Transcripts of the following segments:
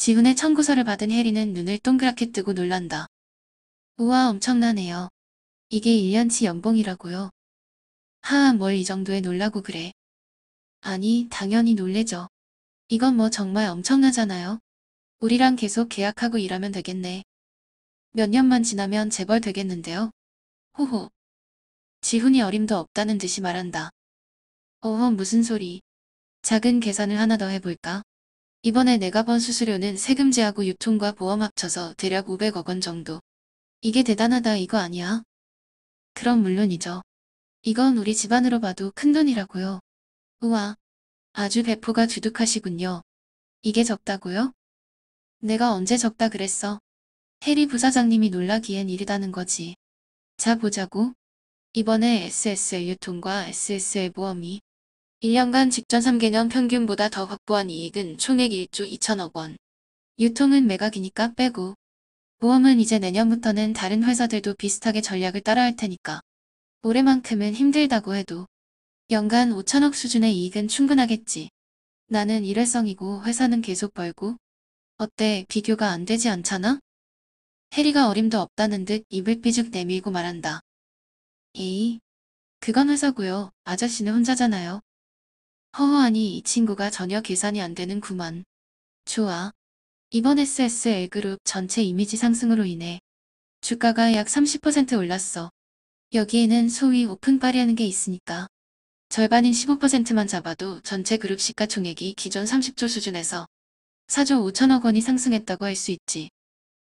지훈의 청구서를 받은 혜리는 눈을 동그랗게 뜨고 놀란다. 우와, 엄청나네요. 이게 1년치 연봉이라고요? 하하, 뭘 이 정도에 놀라고 그래. 아니, 당연히 놀래죠. 이건 뭐 정말 엄청나잖아요. 우리랑 계속 계약하고 일하면 되겠네. 몇 년만 지나면 재벌 되겠는데요. 호호. 지훈이 어림도 없다는 듯이 말한다. 어허, 무슨 소리. 작은 계산을 하나 더 해볼까? 이번에 내가 번 수수료는 세금 제하고 유통과 보험 합쳐서 대략 500억 원 정도. 이게 대단하다 이거 아니야? 그럼 물론이죠. 이건 우리 집안으로 봐도 큰돈이라고요. 우와, 아주 배포가 두둑하시군요. 이게 적다고요? 내가 언제 적다 그랬어? 해리 부사장님이 놀라기엔 이르다는 거지. 자 보자고. 이번에 SSL 유통과 SSL 보험이 1년간 직전 3개년 평균보다 더 확보한 이익은 총액 1조 2천억 원. 유통은 매각이니까 빼고. 보험은 이제 내년부터는 다른 회사들도 비슷하게 전략을 따라할 테니까. 올해만큼은 힘들다고 해도 연간 5천억 수준의 이익은 충분하겠지. 나는 일회성이고 회사는 계속 벌고. 어때, 비교가 안 되지 않잖아? 해리가 어림도 없다는 듯 입을 삐죽 내밀고 말한다. 에이, 그건 회사고요. 아저씨는 혼자잖아요. 허허하니 이 친구가 전혀 계산이 안 되는구만. 좋아. 이번 SSL그룹 전체 이미지 상승으로 인해 주가가 약 30% 올랐어. 여기에는 소위 오픈빨이라는 게 있으니까. 절반인 15%만 잡아도 전체 그룹 시가총액이 기존 30조 수준에서 4조 5천억 원이 상승했다고 할 수 있지.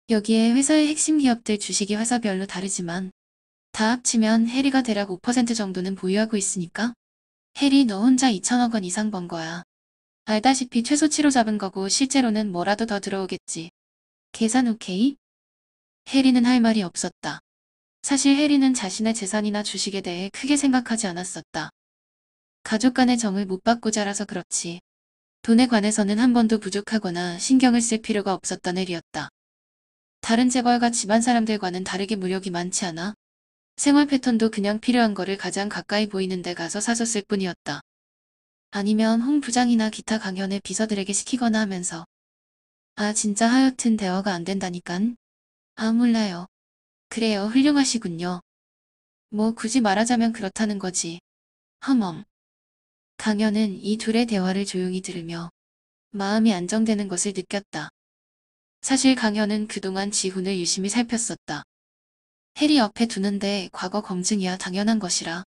여기에 회사의 핵심 기업들 주식이 회사별로 다르지만 다 합치면 해리가 대략 5% 정도는 보유하고 있으니까 해리 너 혼자 2천억 원 이상 번 거야. 알다시피 최소치로 잡은 거고 실제로는 뭐라도 더 들어오겠지. 계산 오케이? 해리는 할 말이 없었다. 사실 해리는 자신의 재산이나 주식에 대해 크게 생각하지 않았었다. 가족 간의 정을 못 받고 자라서 그렇지. 돈에 관해서는 한 번도 부족하거나 신경을 쓸 필요가 없었던 해리였다. 다른 재벌과 집안 사람들과는 다르게 무력이 많지 않아 생활 패턴도 그냥 필요한 거를 가장 가까이 보이는 데 가서 사서 쓸 뿐이었다. 아니면 홍 부장이나 기타 강연의 비서들에게 시키거나 하면서. 아 진짜 하여튼 대화가 안 된다니깐. 아 몰라요. 그래요, 훌륭하시군요. 뭐 굳이 말하자면 그렇다는 거지. 험엄. 강연은 이 둘의 대화를 조용히 들으며 마음이 안정되는 것을 느꼈다. 사실 강연은 그동안 지훈을 유심히 살폈었다. 해리 옆에 두는데 과거 검증이야 당연한 것이라.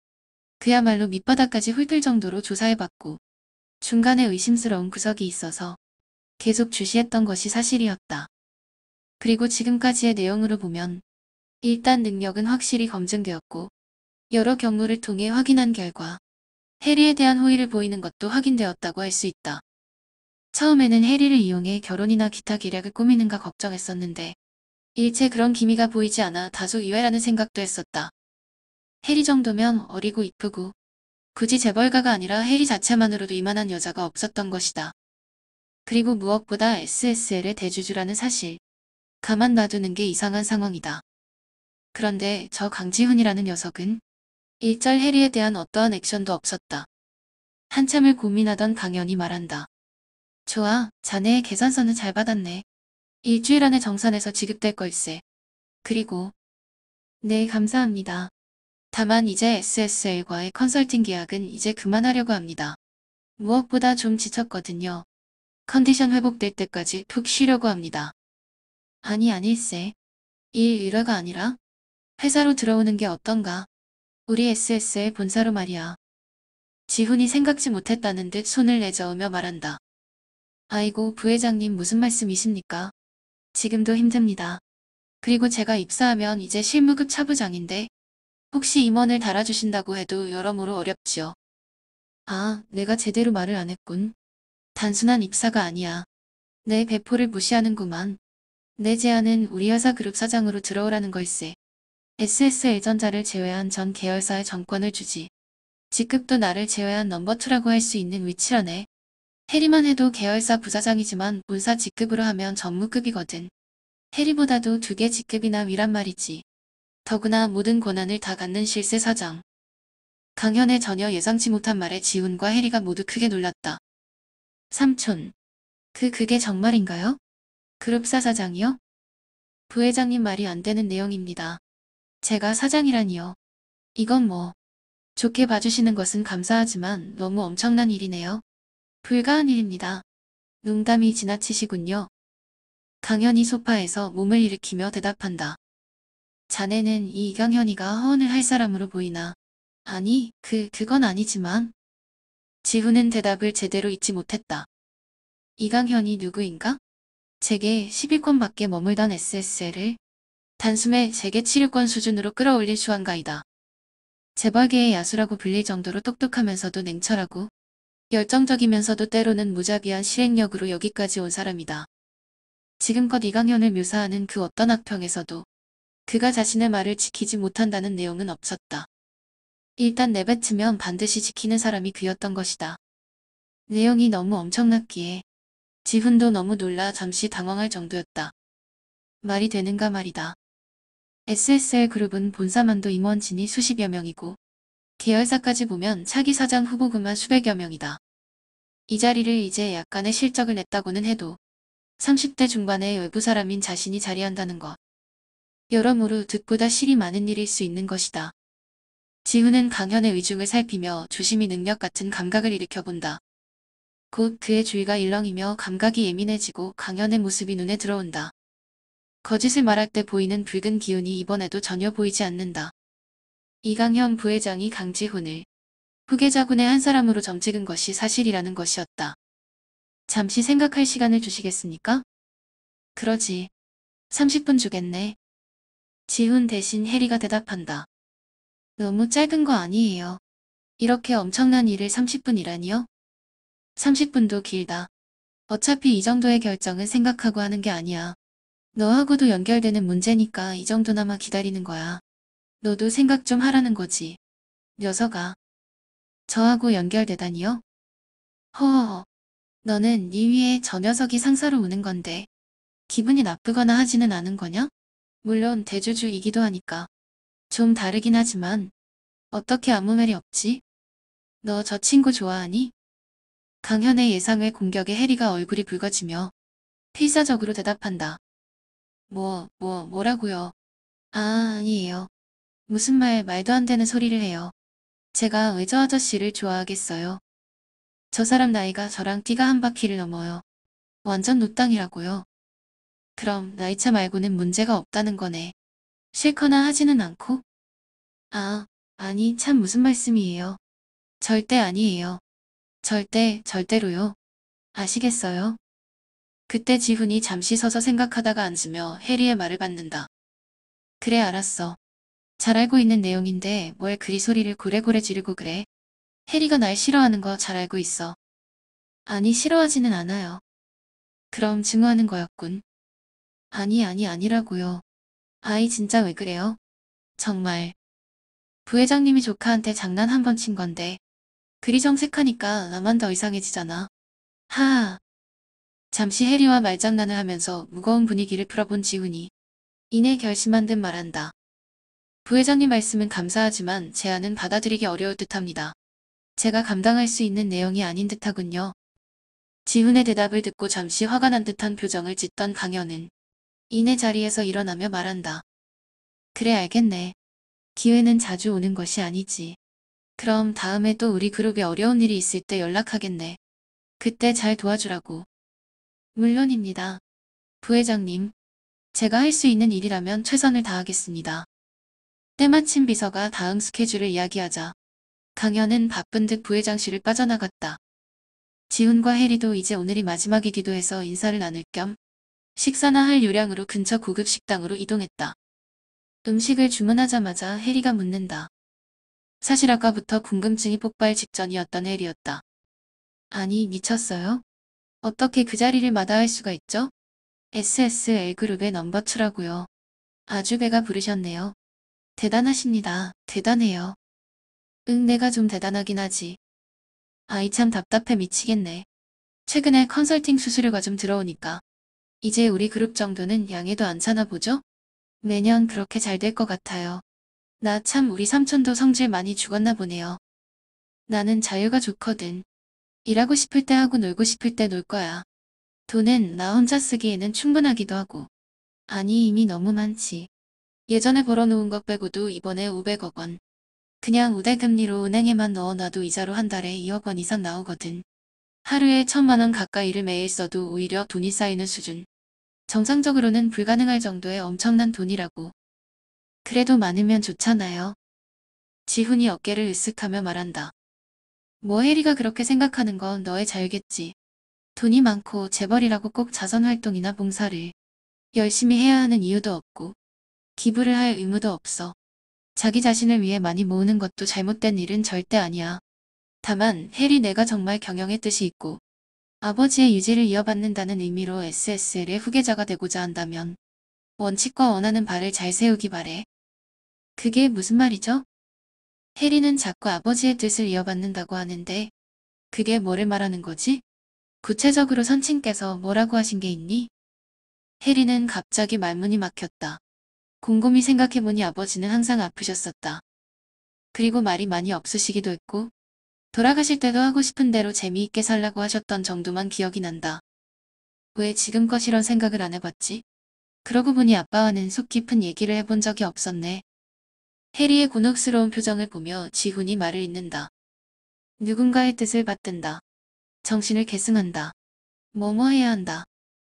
그야말로 밑바닥까지 훑을 정도로 조사해봤고 중간에 의심스러운 구석이 있어서 계속 주시했던 것이 사실이었다. 그리고 지금까지의 내용으로 보면 일단 능력은 확실히 검증되었고 여러 경로를 통해 확인한 결과 해리에 대한 호의를 보이는 것도 확인되었다고 할 수 있다. 처음에는 해리를 이용해 결혼이나 기타 계략을 꾸미는가 걱정했었는데 일체 그런 기미가 보이지 않아 다소 의외라는 생각도 했었다. 해리 정도면 어리고 이쁘고 굳이 재벌가가 아니라 해리 자체만으로도 이만한 여자가 없었던 것이다. 그리고 무엇보다 SSL의 대주주라는 사실. 가만 놔두는 게 이상한 상황이다. 그런데 저 강지훈이라는 녀석은 일절 해리에 대한 어떠한 액션도 없었다. 한참을 고민하던 강연이 말한다. 좋아, 자네의 계산서는 잘 받았네. 일주일 안에 정산해서 지급될 걸세. 그리고 네, 감사합니다. 다만 이제 SSL과의 컨설팅 계약은 이제 그만하려고 합니다. 무엇보다 좀 지쳤거든요. 컨디션 회복될 때까지 푹 쉬려고 합니다. 아니 아닐세. 일 일화가 아니라 회사로 들어오는 게 어떤가. 우리 SSL 본사로 말이야. 지훈이 생각지 못했다는 듯 손을 내저으며 말한다. 아이고 부회장님 무슨 말씀이십니까? 지금도 힘듭니다. 그리고 제가 입사하면 이제 실무급 차부장인데 혹시 임원을 달아주신다고 해도 여러모로 어렵지요. 아, 내가 제대로 말을 안 했군. 단순한 입사가 아니야. 내 배포를 무시하는구만. 내 제안은 우리 회사 그룹 사장으로 들어오라는 걸세. SSL전자를 제외한 전 계열사에 정권을 주지. 직급도 나를 제외한 넘버2라고 할 수 있는 위치라네. 해리만 해도 계열사 부사장이지만 본사 직급으로 하면 전무급이거든. 해리보다도 2개 직급이나 위란 말이지. 더구나 모든 권한을 다 갖는 실세 사장. 강연에 전혀 예상치 못한 말에 지훈과 해리가 모두 크게 놀랐다. 삼촌. 그게 정말인가요? 그룹사 사장이요? 부회장님 말이 안 되는 내용입니다. 제가 사장이라니요. 이건 뭐, 좋게 봐주시는 것은 감사하지만 너무 엄청난 일이네요. 불가한 일입니다. 농담이 지나치시군요. 강현이 소파에서 몸을 일으키며 대답한다. 자네는 이 이강현이가 허언을 할 사람으로 보이나? 아니, 그건 아니지만. 지훈은 대답을 제대로 잊지 못했다. 이강현이 누구인가? 제게 10위권밖에 머물던 SSL을 단숨에 세계 7위권 수준으로 끌어올릴 수완가이다. 재벌계의 야수라고 불릴 정도로 똑똑하면서도 냉철하고 열정적이면서도 때로는 무자비한 실행력으로 여기까지 온 사람이다. 지금껏 이강현을 묘사하는 그 어떤 악평에서도 그가 자신의 말을 지키지 못한다는 내용은 없었다. 일단 내뱉으면 반드시 지키는 사람이 그였던 것이다. 내용이 너무 엄청났기에 지훈도 너무 놀라 잠시 당황할 정도였다. 말이 되는가 말이다. SSL그룹은 본사만도 임원진이 수십여 명이고 계열사까지 보면 차기 사장 후보그만 수백여 명이다. 이 자리를 이제 약간의 실적을 냈다고는 해도 30대 중반의 외부 사람인 자신이 자리한다는 것. 여러모로 득보다 실이 많은 일일 수 있는 것이다. 지훈은 강현의 의중을 살피며 조심히 능력 같은 감각을 일으켜본다. 곧 그의 주위가 일렁이며 감각이 예민해지고 강현의 모습이 눈에 들어온다. 거짓을 말할 때 보이는 붉은 기운이 이번에도 전혀 보이지 않는다. 이강현 부회장이 강지훈을 후계자군의 한 사람으로 점찍은 것이 사실이라는 것이었다. 잠시 생각할 시간을 주시겠습니까? 그러지. 30분 주겠네. 지훈 대신 혜리가 대답한다. 너무 짧은 거 아니에요. 이렇게 엄청난 일을 30분이라니요? 30분도 길다. 어차피 이 정도의 결정은 생각하고 하는 게 아니야. 너하고도 연결되는 문제니까 이 정도나마 기다리는 거야. 너도 생각 좀 하라는 거지. 녀석아. 저하고 연결되다니요? 허허허. 너는 네 위에 저 녀석이 상사로 오는 건데 기분이 나쁘거나 하지는 않은 거냐? 물론 대주주이기도 하니까. 좀 다르긴 하지만 어떻게 아무 말이 없지? 너 저 친구 좋아하니? 강현의 예상외 공격에 혜리가 얼굴이 붉어지며 필사적으로 대답한다. 뭐라고요? 아, 아니에요. 무슨 말도 안 되는 소리를 해요. 제가 왜 저 아저씨를 좋아하겠어요? 저 사람 나이가 저랑 띠가 한 바퀴를 넘어요. 완전 노땅이라고요. 그럼 나이차 말고는 문제가 없다는 거네. 싫거나 하지는 않고? 아, 아니 참 무슨 말씀이에요. 절대 아니에요. 절대로요. 아시겠어요? 그때 지훈이 잠시 서서 생각하다가 앉으며 혜리의 말을 받는다. 그래 알았어. 잘 알고 있는 내용인데 뭘 그리 소리를 고래고래 지르고 그래. 혜리가 날 싫어하는 거 잘 알고 있어. 아니 싫어하지는 않아요. 그럼 증오하는 거였군. 아니라고요. 아이 진짜 왜 그래요? 정말. 부회장님이 조카한테 장난 한 번 친 건데 그리 정색하니까 나만 더 이상해지잖아. 하하. 잠시 혜리와 말장난을 하면서 무거운 분위기를 풀어본 지훈이 이내 결심한 듯 말한다. 부회장님 말씀은 감사하지만 제안은 받아들이기 어려울 듯합니다. 제가 감당할 수 있는 내용이 아닌 듯하군요. 지훈의 대답을 듣고 잠시 화가 난 듯한 표정을 짓던 강현은 이내 자리에서 일어나며 말한다. 그래 알겠네. 기회는 자주 오는 것이 아니지. 그럼 다음에 또 우리 그룹에 어려운 일이 있을 때 연락하겠네. 그때 잘 도와주라고. 물론입니다. 부회장님. 제가 할 수 있는 일이라면 최선을 다하겠습니다. 때마침 비서가 다음 스케줄을 이야기하자 강현은 바쁜 듯 부회장실을 빠져나갔다. 지훈과 혜리도 이제 오늘이 마지막이기도 해서 인사를 나눌 겸 식사나 할 요량으로 근처 고급 식당으로 이동했다. 음식을 주문하자마자 혜리가 묻는다. 사실 아까부터 궁금증이 폭발 직전이었던 혜리였다. 아니 미쳤어요? 어떻게 그 자리를 마다할 수가 있죠? SSL그룹의 넘버2라고요. 아주 배가 부르셨네요. 대단하십니다. 대단해요. 응 내가 좀 대단하긴 하지. 아이 참 답답해 미치겠네. 최근에 컨설팅 수수료가 좀 들어오니까 이제 우리 그룹 정도는 양해도 안 차나 보죠? 매년 그렇게 잘 될 것 같아요. 나 참 우리 삼촌도 성질 많이 죽었나 보네요. 나는 자유가 좋거든. 일하고 싶을 때 하고 놀고 싶을 때 놀 거야. 돈은 나 혼자 쓰기에는 충분하기도 하고. 아니 이미 너무 많지. 예전에 벌어놓은 것 빼고도 이번에 500억 원. 그냥 우대금리로 은행에만 넣어놔도 이자로 한 달에 2억 원 이상 나오거든. 하루에 1,000만 원 가까이를 매일 써도 오히려 돈이 쌓이는 수준. 정상적으로는 불가능할 정도의 엄청난 돈이라고. 그래도 많으면 좋잖아요. 지훈이 어깨를 으쓱하며 말한다. 뭐 혜리가 그렇게 생각하는 건 너의 자유겠지. 돈이 많고 재벌이라고 꼭 자선활동이나 봉사를 열심히 해야 하는 이유도 없고 기부를 할 의무도 없어. 자기 자신을 위해 많이 모으는 것도 잘못된 일은 절대 아니야. 다만 혜리 내가 정말 경영의 뜻이 있고 아버지의 유지를 이어받는다는 의미로 SSL의 후계자가 되고자 한다면 원칙과 원하는 바를 잘 세우기 바래. 그게 무슨 말이죠? 혜리는 자꾸 아버지의 뜻을 이어받는다고 하는데 그게 뭐를 말하는 거지? 구체적으로 선친께서 뭐라고 하신 게 있니? 혜리는 갑자기 말문이 막혔다. 곰곰이 생각해보니 아버지는 항상 아프셨었다. 그리고 말이 많이 없으시기도 했고 돌아가실 때도 하고 싶은 대로 재미있게 살라고 하셨던 정도만 기억이 난다. 왜 지금껏 이런 생각을 안 해봤지? 그러고 보니 아빠와는 속 깊은 얘기를 해본 적이 없었네. 혜리의 곤혹스러운 표정을 보며 지훈이 말을 잇는다. 누군가의 뜻을 받든다. 정신을 계승한다. 뭐뭐 해야 한다.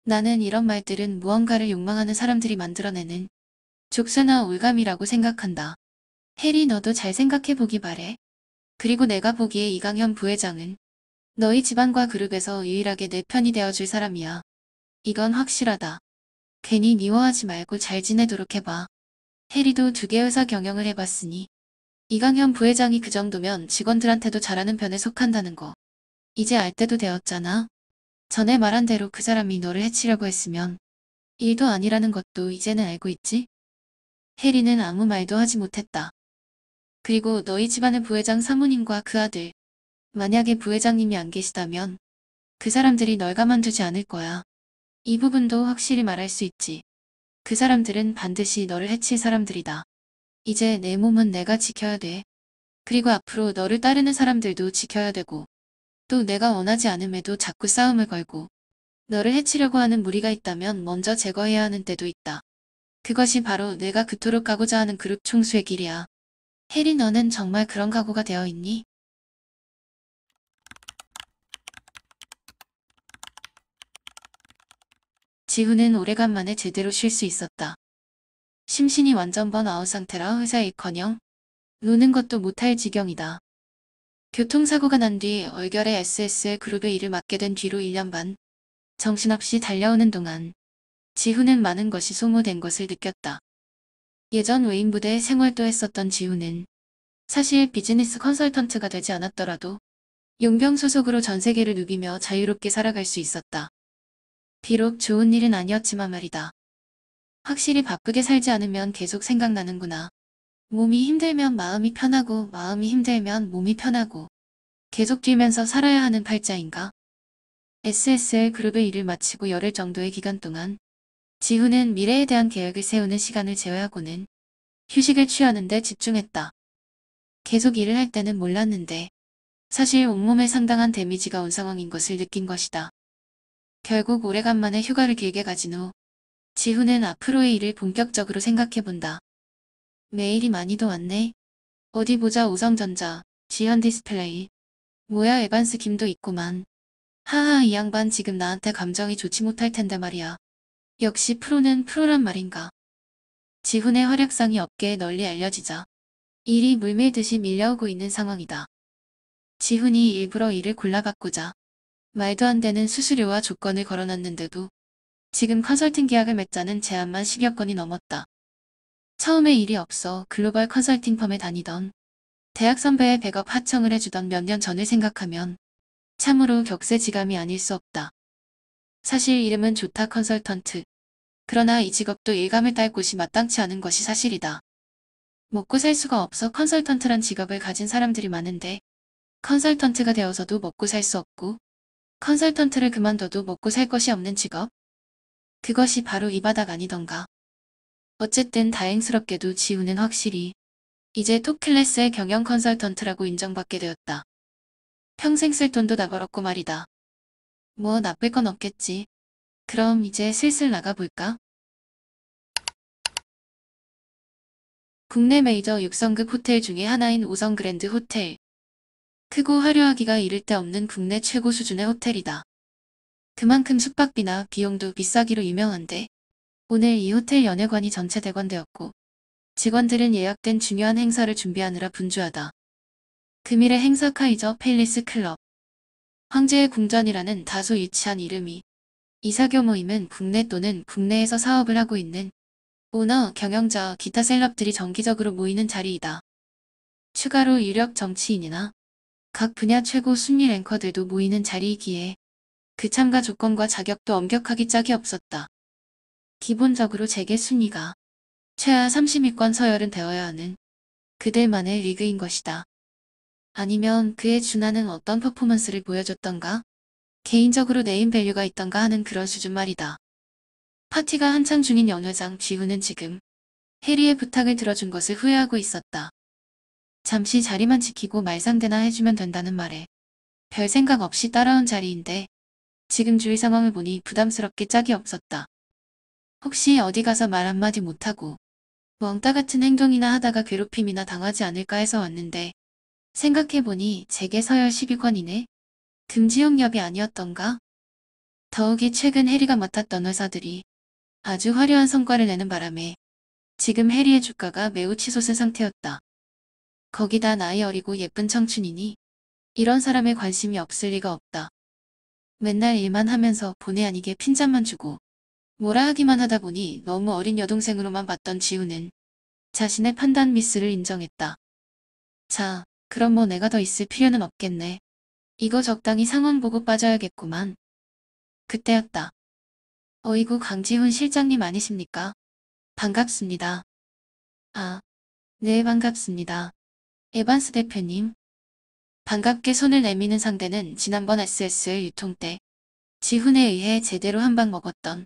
나는 이런 말들은 무언가를 욕망하는 사람들이 만들어내는 족쇄나 올감이라고 생각한다. 혜리 너도 잘 생각해보기 바래. 그리고 내가 보기에 이강현 부회장은 너희 집안과 그룹에서 유일하게 내 편이 되어줄 사람이야. 이건 확실하다. 괜히 미워하지 말고 잘 지내도록 해봐. 혜리도 2개 회사 경영을 해봤으니 이강현 부회장이 그 정도면 직원들한테도 잘하는 편에 속한다는 거. 이제 알 때도 되었잖아. 전에 말한 대로 그 사람이 너를 해치려고 했으면 일도 아니라는 것도 이제는 알고 있지? 혜리는 아무 말도 하지 못했다. 그리고 너희 집안의 부회장 사모님과 그 아들, 만약에 부회장님이 안 계시다면 그 사람들이 널 가만두지 않을 거야. 이 부분도 확실히 말할 수 있지. 그 사람들은 반드시 너를 해칠 사람들이다. 이제 내 몸은 내가 지켜야 돼. 그리고 앞으로 너를 따르는 사람들도 지켜야 되고 또 내가 원하지 않음에도 자꾸 싸움을 걸고 너를 해치려고 하는 무리가 있다면 먼저 제거해야 하는 때도 있다. 그것이 바로 내가 그토록 가고자 하는 그룹 총수의 길이야. 혜리 너는 정말 그런 각오가 되어 있니? 지훈은 오래간만에 제대로 쉴 수 있었다. 심신이 완전 번아웃 상태라 회사일커녕 노는 것도 못할 지경이다. 교통사고가 난 뒤 얼결에 SSL 그룹의 일을 맡게 된 뒤로 1년 반 정신없이 달려오는 동안 지훈은 많은 것이 소모된 것을 느꼈다. 예전 외인부대에 생활도 했었던 지훈은 사실 비즈니스 컨설턴트가 되지 않았더라도 용병 소속으로 전 세계를 누비며 자유롭게 살아갈 수 있었다. 비록 좋은 일은 아니었지만 말이다. 확실히 바쁘게 살지 않으면 계속 생각나는구나. 몸이 힘들면 마음이 편하고 마음이 힘들면 몸이 편하고 계속 뛰면서 살아야 하는 팔자인가? SSL 그룹의 일을 마치고 열흘 정도의 기간 동안 지훈은 미래에 대한 계획을 세우는 시간을 제외하고는 휴식을 취하는 데 집중했다. 계속 일을 할 때는 몰랐는데 사실 온몸에 상당한 데미지가 온 상황인 것을 느낀 것이다. 결국 오래간만에 휴가를 길게 가진 후 지훈은 앞으로의 일을 본격적으로 생각해본다. 메일이 많이도 왔네. 어디 보자. 우성전자, 지현디스플레이. 뭐야 에반스 김도 있구만. 하하 이 양반 지금 나한테 감정이 좋지 못할 텐데 말이야. 역시 프로는 프로란 말인가. 지훈의 활약상이 업계에 널리 알려지자 일이 물밀듯이 밀려오고 있는 상황이다. 지훈이 일부러 일을 골라받고자 말도 안 되는 수수료와 조건을 걸어놨는데도 지금 컨설팅 계약을 맺자는 제안만 10여 건이 넘었다. 처음에 일이 없어 글로벌 컨설팅 펌에 다니던 대학 선배의 백업 하청을 해주던 몇 년 전을 생각하면 참으로 격세지감이 아닐 수 없다. 사실 이름은 좋다 컨설턴트. 그러나 이 직업도 일감을 딸 곳이 마땅치 않은 것이 사실이다. 먹고 살 수가 없어 컨설턴트란 직업을 가진 사람들이 많은데 컨설턴트가 되어서도 먹고 살 수 없고 컨설턴트를 그만둬도 먹고 살 것이 없는 직업? 그것이 바로 이 바닥 아니던가. 어쨌든 다행스럽게도 지훈은 확실히 이제 톱클래스의 경영 컨설턴트라고 인정받게 되었다. 평생 쓸 돈도 다 벌었고 말이다. 뭐 나쁠 건 없겠지. 그럼 이제 슬슬 나가볼까? 국내 메이저 6성급 호텔 중에 하나인 5성 그랜드 호텔. 크고 화려하기가 이를 데 없는 국내 최고 수준의 호텔이다. 그만큼 숙박비나 비용도 비싸기로 유명한데 오늘 이 호텔 연회관이 전체 대관되었고 직원들은 예약된 중요한 행사를 준비하느라 분주하다. 금일의 행사 카이저 팰리스 클럽. 황제의 궁전이라는 다소 유치한 이름이 이사교 모임은 국내 또는 국내에서 사업을 하고 있는 오너, 경영자, 기타 셀럽들이 정기적으로 모이는 자리이다. 추가로 유력 정치인이나 각 분야 최고 순위 랭커들도 모이는 자리이기에 그 참가 조건과 자격도 엄격하기 짝이 없었다. 기본적으로 재계 순위가 최하 30위권 서열은 되어야 하는 그들만의 리그인 것이다. 아니면 그에 준하는 어떤 퍼포먼스를 보여줬던가? 개인적으로 네임밸류가 있던가 하는 그런 수준 말이다. 파티가 한창 중인 연회장 지훈은 지금 해리의 부탁을 들어준 것을 후회하고 있었다. 잠시 자리만 지키고 말상대나 해주면 된다는 말에 별 생각 없이 따라온 자리인데 지금 주위 상황을 보니 부담스럽게 짝이 없었다. 혹시 어디 가서 말 한마디 못하고 왕따 같은 행동이나 하다가 괴롭힘이나 당하지 않을까 해서 왔는데 생각해보니 제게 서열 10위권이네. 금지용렵이 아니었던가? 더욱이 최근 해리가 맡았던 회사들이 아주 화려한 성과를 내는 바람에 지금 해리의 주가가 매우 치솟은 상태였다. 거기다 나이 어리고 예쁜 청춘이니 이런 사람에 관심이 없을 리가 없다. 맨날 일만 하면서 본의 아니게 핀잔만 주고 뭐라 하기만 하다 보니 너무 어린 여동생으로만 봤던 지우는 자신의 판단 미스를 인정했다. 자, 그럼 뭐 내가 더 있을 필요는 없겠네. 이거 적당히 상황 보고 빠져야겠구만. 그때였다. 어이구 강지훈 실장님 아니십니까? 반갑습니다. 아, 네 반갑습니다. 에반스 대표님. 반갑게 손을 내미는 상대는 지난번 SSL 유통 때 지훈에 의해 제대로 한 방 먹었던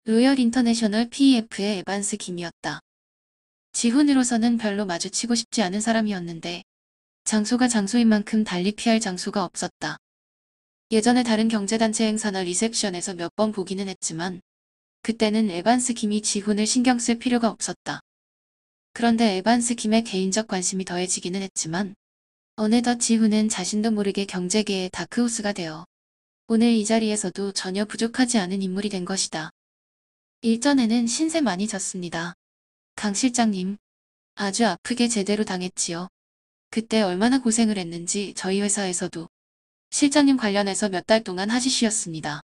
로열 인터내셔널 PEF의 에반스 김이었다. 지훈으로서는 별로 마주치고 싶지 않은 사람이었는데 장소가 장소인 만큼 달리 피할 장소가 없었다. 예전에 다른 경제단체 행사나 리셉션에서 몇 번 보기는 했지만 그때는 에반스 김이 지훈을 신경 쓸 필요가 없었다. 그런데 에반스 김의 개인적 관심이 더해지기는 했지만 어느덧 지훈은 자신도 모르게 경제계의 다크호스가 되어 오늘 이 자리에서도 전혀 부족하지 않은 인물이 된 것이다. 일전에는 신세 많이 졌습니다. 강 실장님, 아주 아프게 제대로 당했지요. 그때 얼마나 고생을 했는지 저희 회사에서도 실장님 관련해서 몇 달 동안 하지쉬었습니다.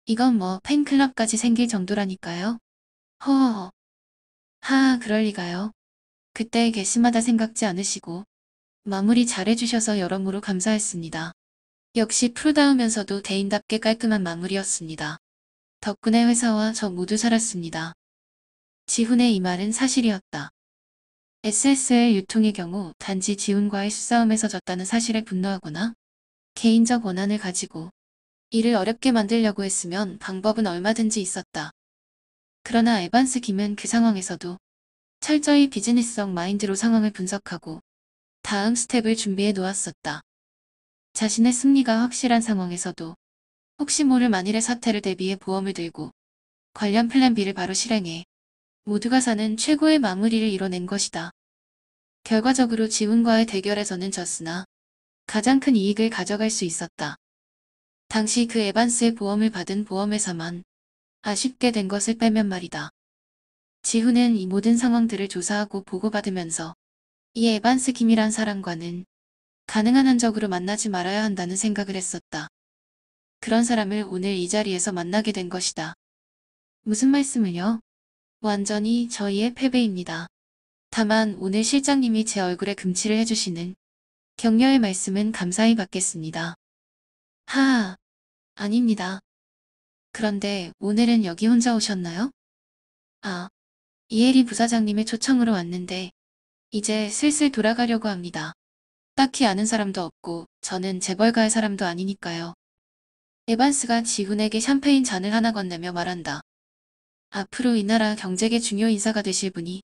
이건 뭐 팬클럽까지 생길 정도라니까요. 허허허. 하, 그럴 리가요. 그때 괘씸하다 생각지 않으시고 마무리 잘해주셔서 여러모로 감사했습니다. 역시 프로다우면서도 대인답게 깔끔한 마무리였습니다. 덕분에 회사와 저 모두 살았습니다. 지훈의 이 말은 사실이었다. SSL 유통의 경우 단지 지훈과의 수싸움에서 졌다는 사실에 분노하거나 개인적 원한을 가지고 이를 어렵게 만들려고 했으면 방법은 얼마든지 있었다. 그러나 에반스 김은 그 상황에서도 철저히 비즈니스성 마인드로 상황을 분석하고 다음 스텝을 준비해 놓았었다. 자신의 승리가 확실한 상황에서도 혹시 모를 만일의 사태를 대비해 보험을 들고 관련 플랜 B를 바로 실행해 모두가 사는 최고의 마무리를 이뤄낸 것이다. 결과적으로 지훈과의 대결에서는 졌으나 가장 큰 이익을 가져갈 수 있었다. 당시 그 에반스의 보험을 받은 보험회사만 아쉽게 된 것을 빼면 말이다. 지훈은 이 모든 상황들을 조사하고 보고받으면서 이 에반스 김이란 사람과는 가능한 한적으로 만나지 말아야 한다는 생각을 했었다. 그런 사람을 오늘 이 자리에서 만나게 된 것이다. 무슨 말씀을요? 완전히 저희의 패배입니다. 다만 오늘 실장님이 제 얼굴에 금치를 해주시는 격려의 말씀은 감사히 받겠습니다. 하하, 아닙니다. 그런데 오늘은 여기 혼자 오셨나요? 아, 이혜리 부사장님의 초청으로 왔는데 이제 슬슬 돌아가려고 합니다. 딱히 아는 사람도 없고 저는 재벌가의 사람도 아니니까요. 에반스가 지훈에게 샴페인 잔을 하나 건네며 말한다. 앞으로 이 나라 경제계 중요 인사가 되실 분이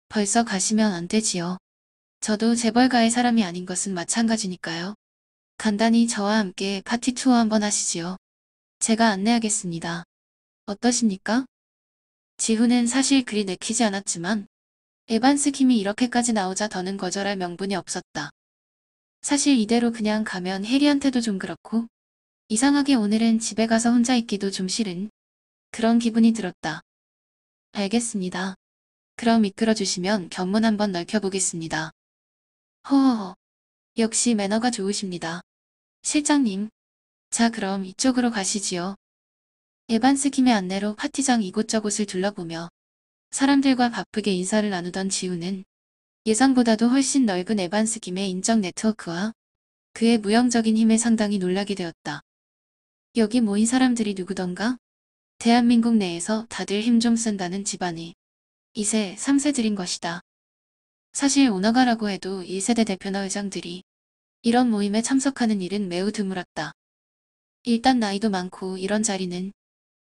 벌써 가시면 안 되지요. 저도 재벌가의 사람이 아닌 것은 마찬가지니까요. 간단히 저와 함께 파티 투어 한번 하시지요. 제가 안내하겠습니다. 어떠십니까? 지훈은 사실 그리 내키지 않았지만 에반스 킴이 이렇게까지 나오자 더는 거절할 명분이 없었다. 사실 이대로 그냥 가면 해리한테도 좀 그렇고 이상하게 오늘은 집에 가서 혼자 있기도 좀 싫은 그런 기분이 들었다. 알겠습니다. 그럼 이끌어주시면 견문 한번 넓혀보겠습니다. 허허허. 역시 매너가 좋으십니다. 실장님. 자 그럼 이쪽으로 가시지요. 에반스 킴의 안내로 파티장 이곳저곳을 둘러보며 사람들과 바쁘게 인사를 나누던 지우는 예상보다도 훨씬 넓은 에반스 킴의 인적 네트워크와 그의 무형적인 힘에 상당히 놀라게 되었다. 여기 모인 사람들이 누구던가? 대한민국 내에서 다들 힘 좀 쓴다는 집안이 2세, 3세들인 것이다. 사실 오너가라고 해도 1세대 대표나 의장들이 이런 모임에 참석하는 일은 매우 드물었다. 일단 나이도 많고 이런 자리는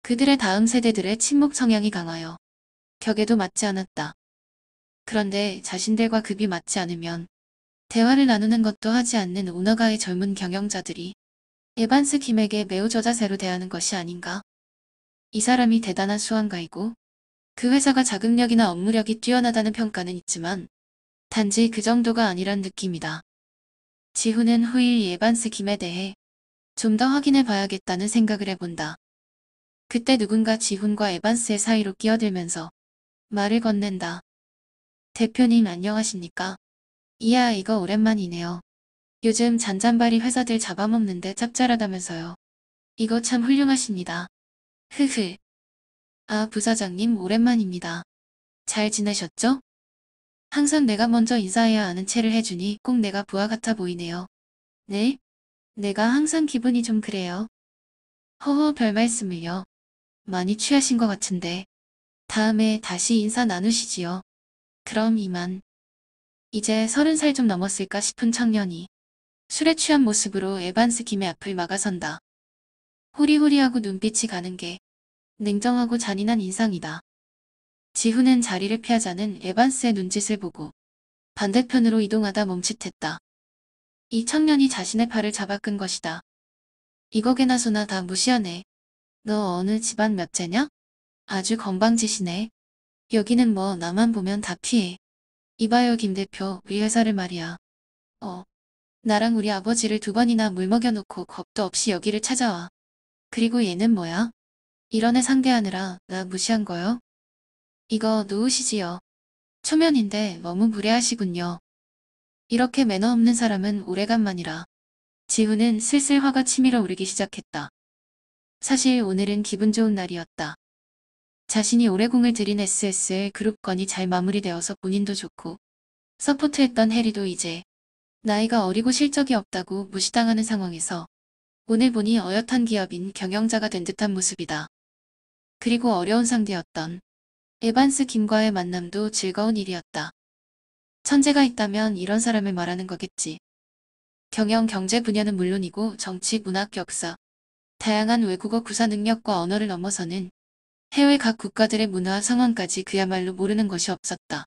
그들의 다음 세대들의 친목 성향이 강하여 격에도 맞지 않았다. 그런데 자신들과 급이 맞지 않으면 대화를 나누는 것도 하지 않는 오너가의 젊은 경영자들이 에반스 킴에게 매우 저자세로 대하는 것이 아닌가. 이 사람이 대단한 수완가이고 그 회사가 자금력이나 업무력이 뛰어나다는 평가는 있지만 단지 그 정도가 아니란 느낌이다. 지훈은 후일 이 에반스 킴에 대해 좀 더 확인해 봐야겠다는 생각을 해본다. 그때 누군가 지훈과 에반스의 사이로 끼어들면서 말을 건넨다. 대표님 안녕하십니까? 이야 이거 오랜만이네요. 요즘 잔잔바리 회사들 잡아먹는데 짭짤하다면서요. 이거 참 훌륭하십니다. 흐흐. 아 부사장님 오랜만입니다. 잘 지내셨죠? 항상 내가 먼저 인사해야 아는 체를 해주니 꼭 내가 부하 같아 보이네요. 네? 내가 항상 기분이 좀 그래요. 허허 별 말씀을요. 많이 취하신 것 같은데. 다음에 다시 인사 나누시지요. 그럼 이만. 이제 30살 좀 넘었을까 싶은 청년이 술에 취한 모습으로 에반스 김의 앞을 막아선다. 호리호리하고 눈빛이 가는 게 냉정하고 잔인한 인상이다. 지훈은 자리를 피하자는 에반스의 눈짓을 보고 반대편으로 이동하다 멈칫했다. 이 청년이 자신의 팔을 잡아 끈 것이다. 이거게나 소나 다 무시하네. 너 어느 집안 몇째냐? 아주 건방지시네. 여기는 뭐 나만 보면 다 피해. 이봐요 김 대표 우리 회사를 말이야. 나랑 우리 아버지를 2번이나 물 먹여놓고 겁도 없이 여기를 찾아와. 그리고 얘는 뭐야? 이런 애 상대하느라 나 무시한 거요? 이거 놓으시지요. 초면인데 너무 무례하시군요. 이렇게 매너 없는 사람은 오래간만이라. 지훈은 슬슬 화가 치밀어 오르기 시작했다. 사실 오늘은 기분 좋은 날이었다. 자신이 오래 공을 들인 SSL 그룹 건이 잘 마무리되어서 본인도 좋고 서포트했던 해리도 이제 나이가 어리고 실적이 없다고 무시당하는 상황에서 오늘 보니 어엿한 기업인 경영자가 된 듯한 모습이다. 그리고 어려운 상대였던 에반스 김과의 만남도 즐거운 일이었다. 천재가 있다면 이런 사람을 말하는 거겠지. 경영 경제 분야는 물론이고 정치 문학 역사, 다양한 외국어 구사 능력과 언어를 넘어서는 해외 각 국가들의 문화와 상황까지 그야말로 모르는 것이 없었다.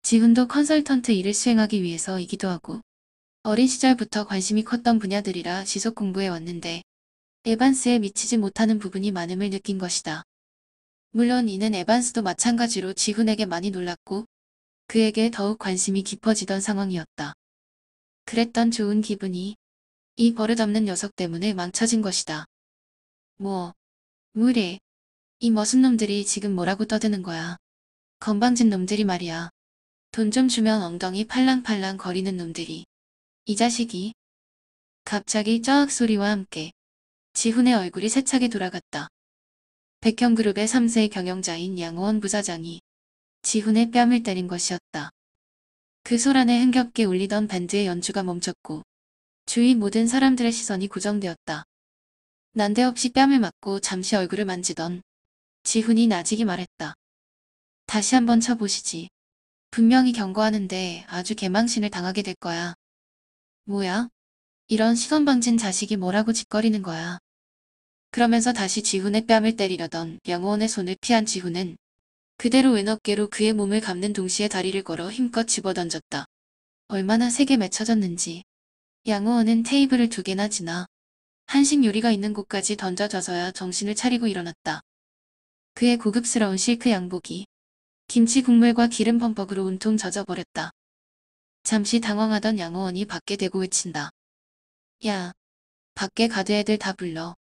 지훈도 컨설턴트 일을 수행하기 위해서이기도 하고 어린 시절부터 관심이 컸던 분야들이라 지속 공부해 왔는데 에반스에 미치지 못하는 부분이 많음을 느낀 것이다. 물론 이는 에반스도 마찬가지로 지훈에게 많이 놀랐고 그에게 더욱 관심이 깊어지던 상황이었다. 그랬던 좋은 기분이 이 버릇없는 녀석 때문에 망쳐진 것이다. 뭐래. 이 머슴 놈들이 지금 뭐라고 떠드는 거야. 건방진 놈들이 말이야. 돈 좀 주면 엉덩이 팔랑팔랑 거리는 놈들이. 이 자식이. 갑자기 쩌악 소리와 함께 지훈의 얼굴이 세차게 돌아갔다. 백형그룹의 3세 경영자인 양호원 부사장이 지훈의 뺨을 때린 것이었다. 그 소란에 흥겹게 울리던 밴드의 연주가 멈췄고 주위 모든 사람들의 시선이 고정되었다. 난데없이 뺨을 맞고 잠시 얼굴을 만지던 지훈이 나직이 말했다. 다시 한번 쳐보시지. 분명히 경고하는데 아주 개망신을 당하게 될 거야. 뭐야? 이런 시선방진 자식이 뭐라고 짓거리는 거야. 그러면서 다시 지훈의 뺨을 때리려던 양호원의 손을 피한 지훈은 그대로 왼 어깨로 그의 몸을 감는 동시에 다리를 걸어 힘껏 집어던졌다. 얼마나 세게 맺혀졌는지. 양호원은 테이블을 2개나 지나 한식 요리가 있는 곳까지 던져져서야 정신을 차리고 일어났다. 그의 고급스러운 실크 양복이 김치 국물과 기름 범벅으로 온통 젖어버렸다. 잠시 당황하던 양호원이 밖에 대고 외친다. 야, 밖에 가드 애들 다 불러.